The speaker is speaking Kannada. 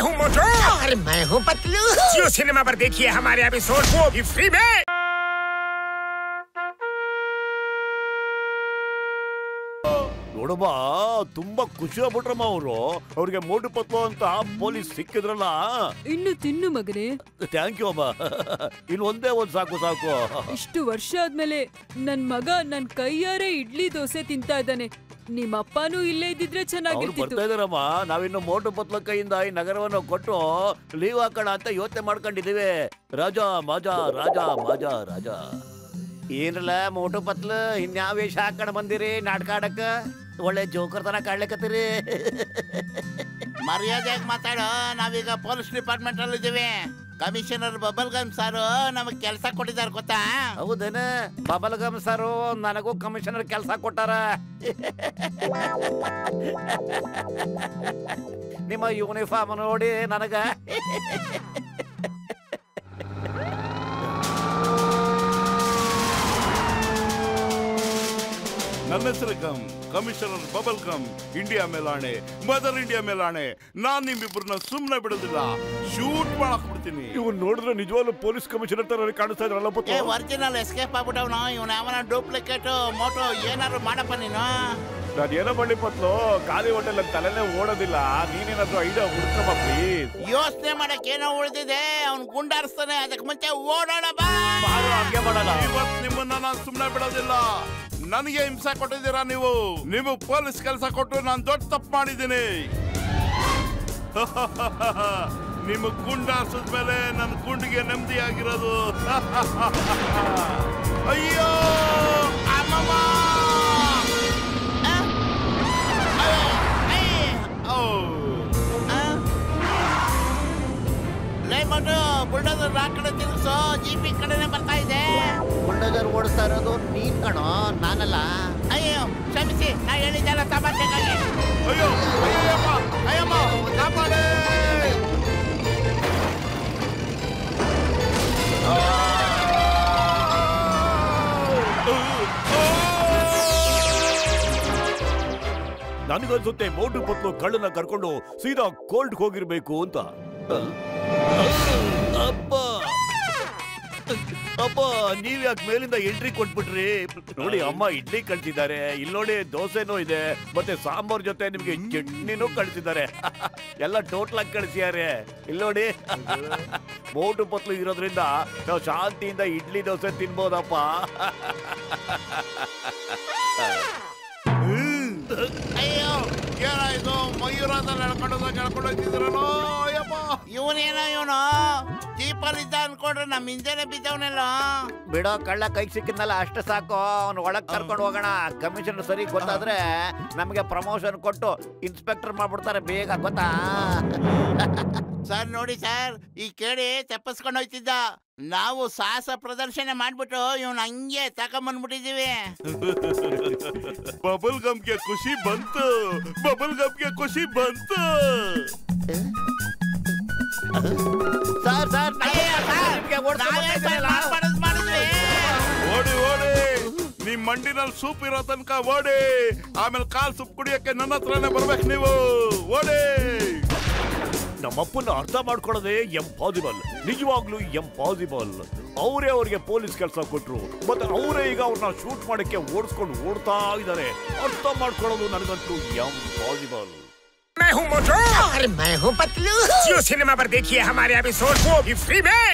हूँ मोटू और मैं हूँ पतलू। जियो सिनेमा पर देखिए हमारे एपिसोड, वो भी फ्री में। ನೋಡಮ್ಮ ತುಂಬಾ ಖುಷಿ ಆಗ್ಬಿಟ್ರಮ್ಮ ಅವ್ರಿಗೆ ಮೋಟು ಪತ್ಲು ಅಂತ ಪೊಲೀಸ್ ಸಿಕ್ಕಿದ್ರಲ್ಲ. ಇನ್ನು ತಿನ್ನು ಮಗನೇ. ಥ್ಯಾಂಕ್ ಯು ಅಮ್ಮ. ಇನ್ನು ಒಂದೇ ಒಂದ್ ಸಾಕು. ಇಷ್ಟು ವರ್ಷ ಆದ್ಮೇಲೆ ನನ್ ಮಗ ನನ್ ಕೈಯಾರೆ ಇಡ್ಲಿ ದೋಸೆ ತಿಂತಾ ಇದ್ದಾನೆ. ನಿಮ್ಮ ಅಪ್ಪನೂ ಇಲ್ಲೇ ಇದ್ದಿದ್ರೆ ಚೆನ್ನಾಗಿರ್ತಿತ್ತು. ಬರ್ತಾ ಇದಾರಮ್ಮ. ನಾವಿನ್ನು ಮೋಟು ಪತ್ಲು ಕೈಯಿಂದ ಈ ನಗರವನ್ನು ಕೊಟ್ಟು ಲೀವ್ ಹಾಕೋಣ ಅಂತ ಯೋಚನೆ ಮಾಡ್ಕೊಂಡಿದೀವಿ. ರಾಜಾ ಮಾಜಾ ರಾಜಾ ಮಾಜಾ ರಾಜಾ. ಏನಲ್ಲ ಮೋಟು ಪತ್ಲು, ಇನ್ಯಾವ ವೇಷ ಹಾಕೊಂಡ್ ಬಂದಿರಿ ನಾಟಕ ಆಡಕ್ಕ? ಒಳ್ಳೆ ಜೋಕರ್ ತರ ಕಾಡ್ಲಿಕತ್ತೀರಿ. ಮರ್ಯಾದೆಯಾಗಿ ಮಾತಾಡೋ. ನಾವೀಗ ಪೊಲೀಸ್ ಡಿಪಾರ್ಟ್ಮೆಂಟ್ ಅಲ್ಲಿ ಇದ್ದೀವಿ. ಕಮಿಷನರ್ ಬಬಲ್ ಗಮ್ ಸಾರು ನಮಗ್ ಕೆಲಸ ಕೊಟ್ಟಿದ್ದಾರೆ ಗೊತ್ತಾ? ಹೌದೇನ? ಬಬಲ್ ಗಮ್ ಸಾರು ನನಗೂ ಕಮಿಷನರ್ ಕೆಲಸ ಕೊಟ್ಟಾರ. ನಿಮ್ಮ ಯೂನಿಫಾರ್ಮ್ ನೋಡಿ ನನಗ ನನ್ನ ಹೆಸರು gum, commissioner bubble gum. India ಮೇಲಾಣೆ, ಮದರ್ ಇಂಡಿಯಾ ಮೇಲಾಣೆ, ನಾನ್ ನಿಮ್ಮಿಬ್ಬರನ್ನ ಸುಮ್ನೆ ಬಿಡೋದಿಲ್ಲ, ಶೂಟ್ ಮಾಡಕ್ ಬಿಡ್ತೀನಿ. ಇವ್ನು ನೋಡಿದ್ರೆ ನಿಜವಾಗ್ಲೂ ಪೊಲೀಸ್ ಕಮಿಷನರ್ ತರ ಕಾಣಿಸ್ತಾ ಇದ್ರಲ್ಲ. ಒರಿಜಿನಲ್ ಎಸ್ಕೇಪ್ ಆಗ್ಬಿಟ್ಟವನು ಇವನು. ಅವನ ಡೂಪ್ಲಿಕೇಟ್ ಮೋಟೋ ಏನಾದ್ರು ಮಾಡಪ್ಪ ನೀನು. ನಾನು ಏನೋ ಮಾಡಿ ಪತ್ಲು, ಖಾಲಿ ಹೋಟೆಲ್ ಅಂತ ತಲೆನೇ ಓಡೋದಿಲ್ಲ. ನೀನೇನಾದ್ರೂ ಐಡಿಯಾ ಹುಡ್ಕಮ್ಮ ಪ್ಲೀಸ್. ಯೋಚನೆ ಮಾಡಕ್ ಏನೋ ಉಳಿದಿದೆ. ಅವ್ನು ಗುಂಡಾರಿಸ್ತಾನೆ, ಅದಕ್ಕೆ ಮುಂಚೆ ಓಡೋಣ ಬಾ. ಹಂಗೆ ಮಾಡಲ್ಲ. ಇವತ್ತು ನಿಮ್ಮನ್ನ ನಾನು ಸುಮ್ನೆ ಬಿಡೋದಿಲ್ಲ. ನನಗೆ ಹಿಂಸೆ ಕೊಟ್ಟಿದ್ದೀರಾ ನೀವು. ನೀವು ಪೊಲೀಸ್ ಕೆಲಸ ಕೊಟ್ಟು ನಾನು ದೊಡ್ಡ ತಪ್ಪು ಮಾಡಿದ್ದೀನಿ. ನಿಮ್ಮ ಗುಂಡಾರ್ಸಿದ ಮೇಲೆ ನನ್ನ ಗುಂಡಿಗೆ ನೆಮ್ಮದಿ ಆಗಿರೋದು. ಅಯ್ಯೋ ಅಮ್ಮಮ್ಮ. ಬುಲ್ಡೋಸರ್ ಆ ಕಡೆ ತಿರುಗಿಸೋ, ಜೀಪಿ ಕಡೆನೆ ಬರ್ತಾ ಇದೆ. ಬುಲ್ಡೋಸರ್ ಓಡಿಸ್ತಾ ಇರೋದು ನೀನ್ ಕಣೋ, ನಾನಲ್ಲ. ಅಯ್ಯೋ ಕ್ಷಮಿಸಿ, ನಾ ಹೇಳಿದ್ದೆಲ್ಲ ತಮಾಷೆಗಾಗಿ. ಅಯ್ಯೋ ಅಯ್ಯಮ್ಮ ಅಯ್ಯಮ್ಮ ಕಾಪಾಡಿ. ನನಗನ್ಸುತ್ತೆ ಮೋಟು ಪತ್ಲು ಕಳ್ಳನ ಕರ್ಕೊಂಡು ಸೀದಾ ಕೋರ್ಟ್ ಹೋಗಿರ್ಬೇಕು ಅಂತ. ಅಪ್ಪ ನೀವ್ ಯಾಕೆ ಮೇಲಿಂದ ಎಂಟ್ರಿ ಕೊಟ್ಬಿಟ್ರಿ? ನೋಡಿ ಅಮ್ಮ ಇಡ್ಲಿ ಕಳ್ಸಿದ್ದಾರೆ, ಇಲ್ಲಿ ನೋಡಿ ದೋಸೆನೂ ಇದೆ, ಮತ್ತೆ ಸಾಂಬಾರ್ ಜೊತೆ ನಿಮ್ಗೆ ಚಟ್ನಿನೂ ಕಳ್ಸಿದ್ದಾರೆ. ಎಲ್ಲ ಟೋಟಲ್ ಆಗಿ ಕಳ್ಸಿದ್ದಾರೆ. ಇಲ್ಲಿ ನೋಡಿ, ಮೋಟು ಪತ್ಲು ಇರೋದ್ರಿಂದ ನಾವು ಶಾಂತಿಯಿಂದ ಇಡ್ಲಿ ದೋಸೆ ತಿನ್ಬೋದಪ್ಪ. ಅಯ್ಯೋ ಏನಾಯ್ತು? ಮಯೂರದಲ್ಲಿ ಎಳ್ಕೊಂಡೋಗ್ತಿದ್ರನೋ. ಅಯ್ಯಪ್ಪ ಇವನು ಜೀಪಲ್ಲಿ ಇದ್ದ ಅನ್ಕೊಂಡ್ರೆ ನಮ್ ಹಿಂದೆನೆ ಬಿದ್ದವನೆಲ್ಲ. ಬಿಡೋ, ಕಳ್ಳ ಕೈಗೆ ಸಿಕ್ಕಿದ್ನಲ್ಲ ಅಷ್ಟು ಸಾಕು. ಅವ್ನು ಒಳಗ್ ಕರ್ಕೊಂಡು ಹೋಗೋಣ. ಕಮಿಷನರ್ ಸರಿ ಗೊತ್ತಾದ್ರೆ ನಮ್ಗೆ ಪ್ರಮೋಷನ್ ಕೊಟ್ಟು ಇನ್ಸ್ಪೆಕ್ಟರ್ ಮಾಡ್ಬಿಡ್ತಾರೆ ಬೇಗ, ಗೊತ್ತಾ? ಸರ್ ನೋಡಿ ಸರ್, ಈ ಕೇಳಿ ತಪ್ಪಿಸ್ಕೊಂಡು ಹೋಯ್ತಿದ್ದ. ನಾವು ಸಾಹಸ ಪ್ರದರ್ಶನ ಮಾಡ್ಬಿಟ್ಟು ಇವನ್ ಹಂಗೆ ತಕೊಂಡ್ಬಂದ್ಬಿಟ್ಟಿದೀವಿ. ಬಬಲ್ ಗಮ್ಗೆ ಖುಷಿ ಬಂತು. ಬಬಲ್ ಗಮ್ಗೆ ಖುಷಿ ಬಂತು. ಸರ್ ಓಡಿ ಓಡಿ, ನಿಮ್ ಮಂಡಿನಲ್ಲಿ ಸೂಪ್ ಇರೋ ತನಕ ಓಡಿ. ಆಮೇಲೆ ಕಾಲ್ ಸೂಪ್ ಕುಡಿಯಕ್ಕೆ ನನ್ನ ಹತ್ರನೇ ಬರ್ಬೇಕು ನೀವು. ಓಡಿ. ನಮ್ಮಪ್ಪನ ಅರ್ಥ ಮಾಡ್ಕೊಳ್ಳೋದೇ ಎಂಪಾಸಿಬಲ್, ನಿಜವಾಗ್ಲೂ ಎಂಪಾಸಿಬಲ್. ಅವರೇ ಅವ್ರಿಗೆ ಪೊಲೀಸ್ ಕೆಲಸ ಕೊಟ್ರು, ಮತ್ತೆ ಅವರೇ ಈಗ ಅವ್ರನ್ನ ಶೂಟ್ ಮಾಡಕ್ಕೆ ಓಡಿಸ್ಕೊಂಡು ಓಡ್ತಾ ಇದ್ದಾರೆ. ಅರ್ಥ ಮಾಡ್ಕೊಳ್ಳೋದು ನನಗಂತೂ ಎಂಪಾಸಿಬಲ್. मैं हूँ मोटू और मैं हूँ पतलू। जियो सिनेमा पर देखिए हमारे एपिसोड, वो भी फ्री में।